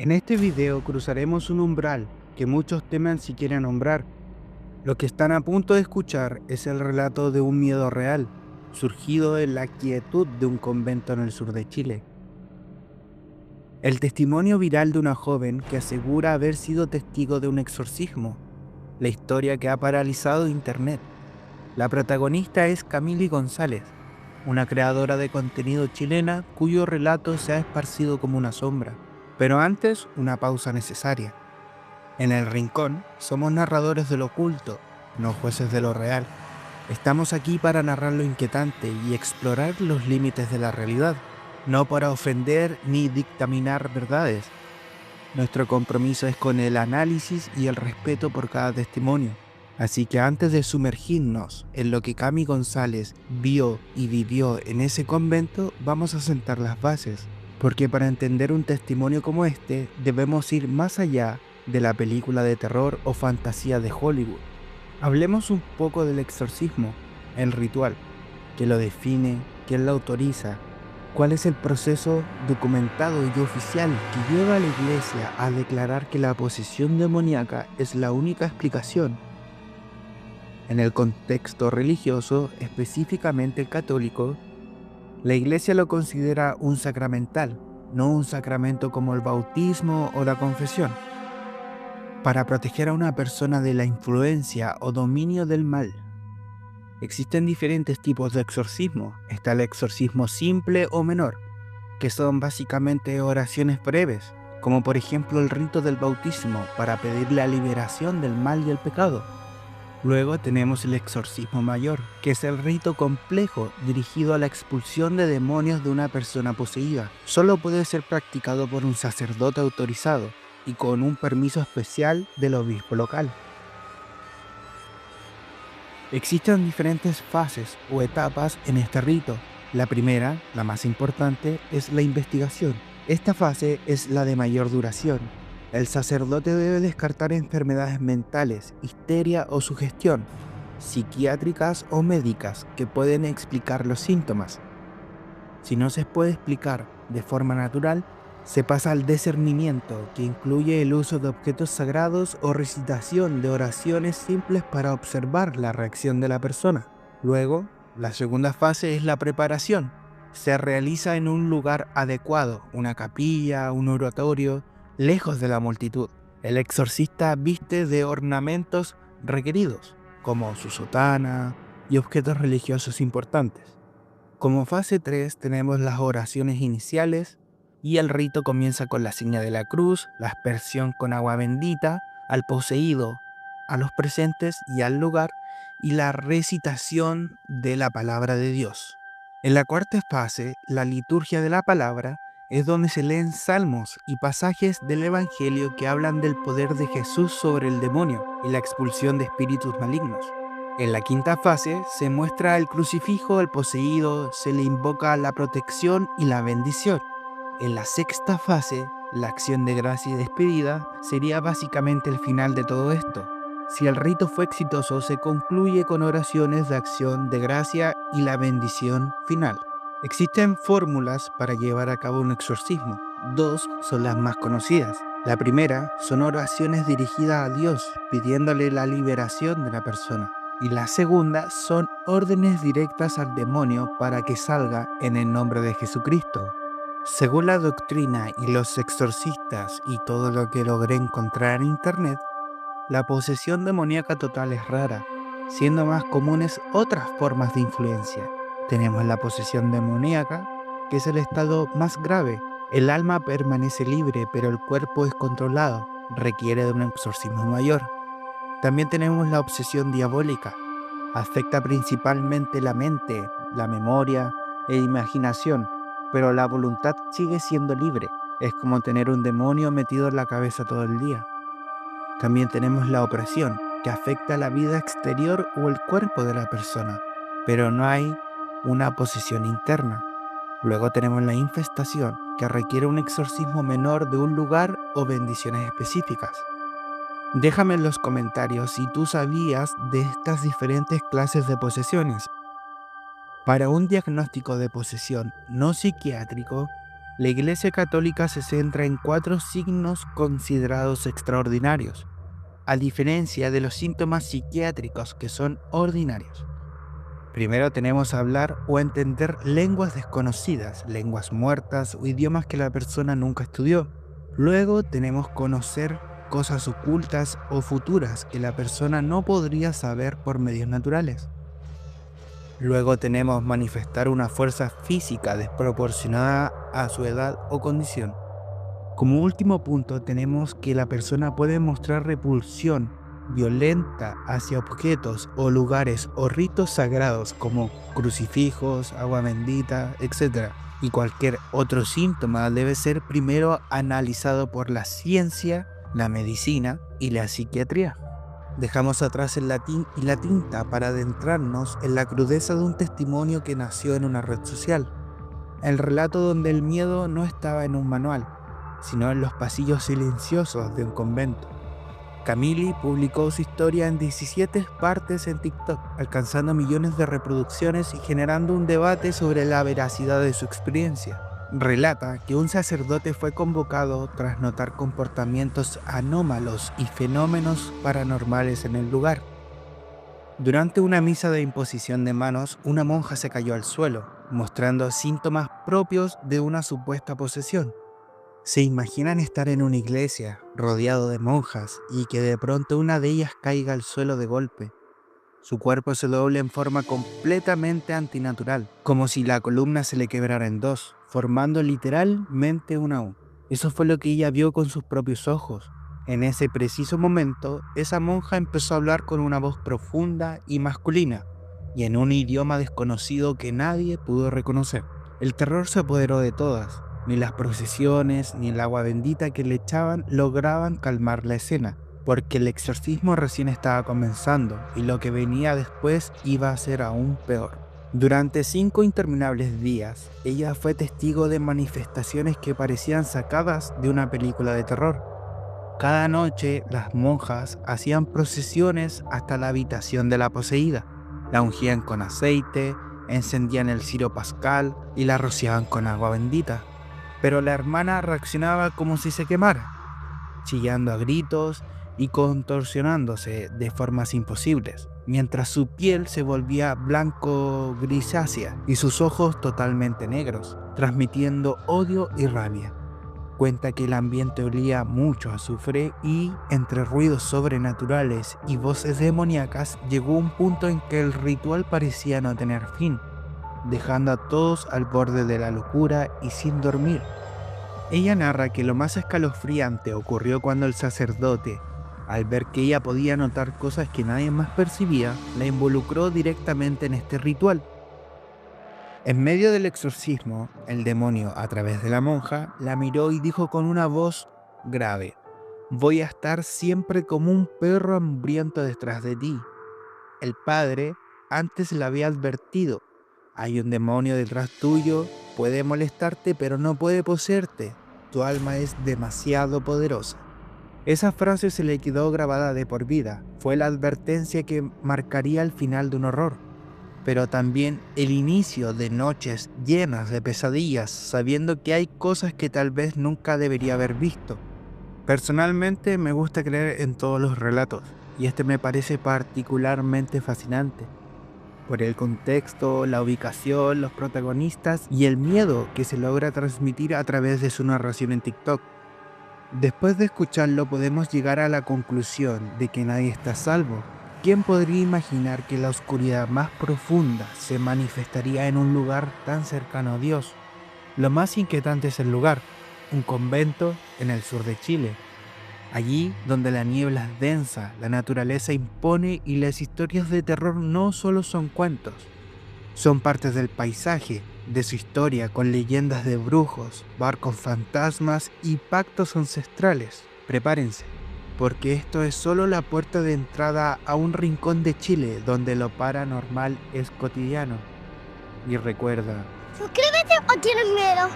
En este video cruzaremos un umbral que muchos temen siquiera nombrar. Lo que están a punto de escuchar es el relato de un miedo real, surgido en la quietud de un convento en el sur de Chile. El testimonio viral de una joven que asegura haber sido testigo de un exorcismo, la historia que ha paralizado internet. La protagonista es Camily González, una creadora de contenido chilena cuyo relato se ha esparcido como una sombra. Pero antes, una pausa necesaria. En El Rincón, somos narradores de lo oculto, no jueces de lo real. Estamos aquí para narrar lo inquietante y explorar los límites de la realidad, no para ofender ni dictaminar verdades. Nuestro compromiso es con el análisis y el respeto por cada testimonio. Así que antes de sumergirnos en lo que Cami González vio y vivió en ese convento, vamos a sentar las bases. Porque para entender un testimonio como este, debemos ir más allá de la película de terror o fantasía de Hollywood. Hablemos un poco del exorcismo, el ritual, qué lo define, quién lo autoriza, cuál es el proceso documentado y oficial que lleva a la iglesia a declarar que la posesión demoníaca es la única explicación. En el contexto religioso, específicamente el católico, la iglesia lo considera un sacramental, no un sacramento como el bautismo o la confesión. Para proteger a una persona de la influencia o dominio del mal. Existen diferentes tipos de exorcismo. Está el exorcismo simple o menor, que son básicamente oraciones breves, como por ejemplo el rito del bautismo para pedir la liberación del mal y el pecado. Luego tenemos el exorcismo mayor, que es el rito complejo dirigido a la expulsión de demonios de una persona poseída. Solo puede ser practicado por un sacerdote autorizado y con un permiso especial del obispo local. Existen diferentes fases o etapas en este rito. La primera, la más importante, es la investigación. Esta fase es la de mayor duración. El sacerdote debe descartar enfermedades mentales, histeria o sugestión, psiquiátricas o médicas que pueden explicar los síntomas. Si no se puede explicar de forma natural, se pasa al discernimiento, que incluye el uso de objetos sagrados o recitación de oraciones simples para observar la reacción de la persona. Luego, la segunda fase es la preparación. Se realiza en un lugar adecuado, una capilla, un oratorio, lejos de la multitud. El exorcista viste de ornamentos requeridos, como su sotana y objetos religiosos importantes. Como fase 3 tenemos las oraciones iniciales y el rito comienza con la seña de la cruz, la aspersión con agua bendita al poseído, a los presentes y al lugar, y la recitación de la palabra de Dios. En la cuarta fase, la liturgia de la palabra, es donde se leen salmos y pasajes del Evangelio que hablan del poder de Jesús sobre el demonio y la expulsión de espíritus malignos. En la quinta fase se muestra el crucifijo, el poseído, se le invoca la protección y la bendición. En la sexta fase, la acción de gracia y despedida sería básicamente el final de todo esto. Si el rito fue exitoso, se concluye con oraciones de acción de gracia y la bendición final. Existen fórmulas para llevar a cabo un exorcismo. Dos son las más conocidas. La primera son oraciones dirigidas a Dios, pidiéndole la liberación de la persona. Y la segunda son órdenes directas al demonio para que salga en el nombre de Jesucristo. Según la doctrina y los exorcistas y todo lo que logré encontrar en internet, la posesión demoníaca total es rara, siendo más comunes otras formas de influencia. Tenemos la posesión demoníaca, que es el estado más grave. El alma permanece libre, pero el cuerpo es controlado, requiere de un exorcismo mayor. También tenemos la obsesión diabólica. Afecta principalmente la mente, la memoria e imaginación, pero la voluntad sigue siendo libre. Es como tener un demonio metido en la cabeza todo el día. También tenemos la opresión, que afecta la vida exterior o el cuerpo de la persona, pero no hay una posesión interna. Luego tenemos la infestación, que requiere un exorcismo menor de un lugar o bendiciones específicas. Déjame en los comentarios si tú sabías de estas diferentes clases de posesiones. Para un diagnóstico de posesión no psiquiátrico, La Iglesia Católica se centra en 4 signos considerados extraordinarios, a diferencia de los síntomas psiquiátricos que son ordinarios. Primero tenemos hablar o entender lenguas desconocidas, lenguas muertas o idiomas que la persona nunca estudió. Luego tenemos conocer cosas ocultas o futuras que la persona no podría saber por medios naturales. Luego tenemos manifestar una fuerza física desproporcionada a su edad o condición. Como último punto tenemos que la persona puede mostrar repulsión violenta hacia objetos o lugares o ritos sagrados como crucifijos, agua bendita, etc. Y cualquier otro síntoma debe ser primero analizado por la ciencia, la medicina y la psiquiatría. Dejamos atrás el latín y la tinta para adentrarnos en la crudeza de un testimonio que nació en una red social. El relato donde el miedo no estaba en un manual, sino en los pasillos silenciosos de un convento. Camille publicó su historia en 17 partes en TikTok, alcanzando millones de reproducciones y generando un debate sobre la veracidad de su experiencia. Relata que un sacerdote fue convocado tras notar comportamientos anómalos y fenómenos paranormales en el lugar. Durante una misa de imposición de manos, una monja se cayó al suelo, mostrando síntomas propios de una supuesta posesión. ¿Se imaginan estar en una iglesia, rodeado de monjas, y que de pronto una de ellas caiga al suelo de golpe? Su cuerpo se dobla en forma completamente antinatural, como si la columna se le quebrara en dos, formando literalmente una U. Eso fue lo que ella vio con sus propios ojos. En ese preciso momento, esa monja empezó a hablar con una voz profunda y masculina, y en un idioma desconocido que nadie pudo reconocer. El terror se apoderó de todas. Ni las procesiones ni el agua bendita que le echaban lograban calmar la escena, porque el exorcismo recién estaba comenzando y lo que venía después iba a ser aún peor. Durante 5 interminables días, ella fue testigo de manifestaciones que parecían sacadas de una película de terror. Cada noche las monjas hacían procesiones hasta la habitación de la poseída, la ungían con aceite, encendían el ciro pascal y la rociaban con agua bendita. Pero la hermana reaccionaba como si se quemara, chillando a gritos y contorsionándose de formas imposibles, mientras su piel se volvía blanco grisácea y sus ojos totalmente negros, transmitiendo odio y rabia. Cuenta que el ambiente olía mucho a azufre y, entre ruidos sobrenaturales y voces demoníacas, llegó un punto en que el ritual parecía no tener fin, dejando a todos al borde de la locura y sin dormir. Ella narra que lo más escalofriante ocurrió cuando el sacerdote, al ver que ella podía notar cosas que nadie más percibía, la involucró directamente en este ritual. En medio del exorcismo, el demonio, a través de la monja, la miró y dijo con una voz grave: «Voy a estar siempre como un perro hambriento detrás de ti». El padre antes la había advertido: «Hay un demonio detrás tuyo, puede molestarte pero no puede poseerte, tu alma es demasiado poderosa». Esa frase se le quedó grabada de por vida, fue la advertencia que marcaría el final de un horror, pero también el inicio de noches llenas de pesadillas, sabiendo que hay cosas que tal vez nunca debería haber visto. Personalmente me gusta creer en todos los relatos, y este me parece particularmente fascinante, por el contexto, la ubicación, los protagonistas y el miedo que se logra transmitir a través de su narración en TikTok. Después de escucharlo podemos llegar a la conclusión de que nadie está a salvo. ¿Quién podría imaginar que la oscuridad más profunda se manifestaría en un lugar tan cercano a Dios? Lo más inquietante es el lugar, un convento en el sur de Chile. Allí donde la niebla es densa, la naturaleza impone y las historias de terror no solo son cuentos, son partes del paisaje, de su historia, con leyendas de brujos, barcos fantasmas y pactos ancestrales. Prepárense, porque esto es solo la puerta de entrada a un rincón de Chile donde lo paranormal es cotidiano. Y recuerda, Suscríbete o tienes miedo.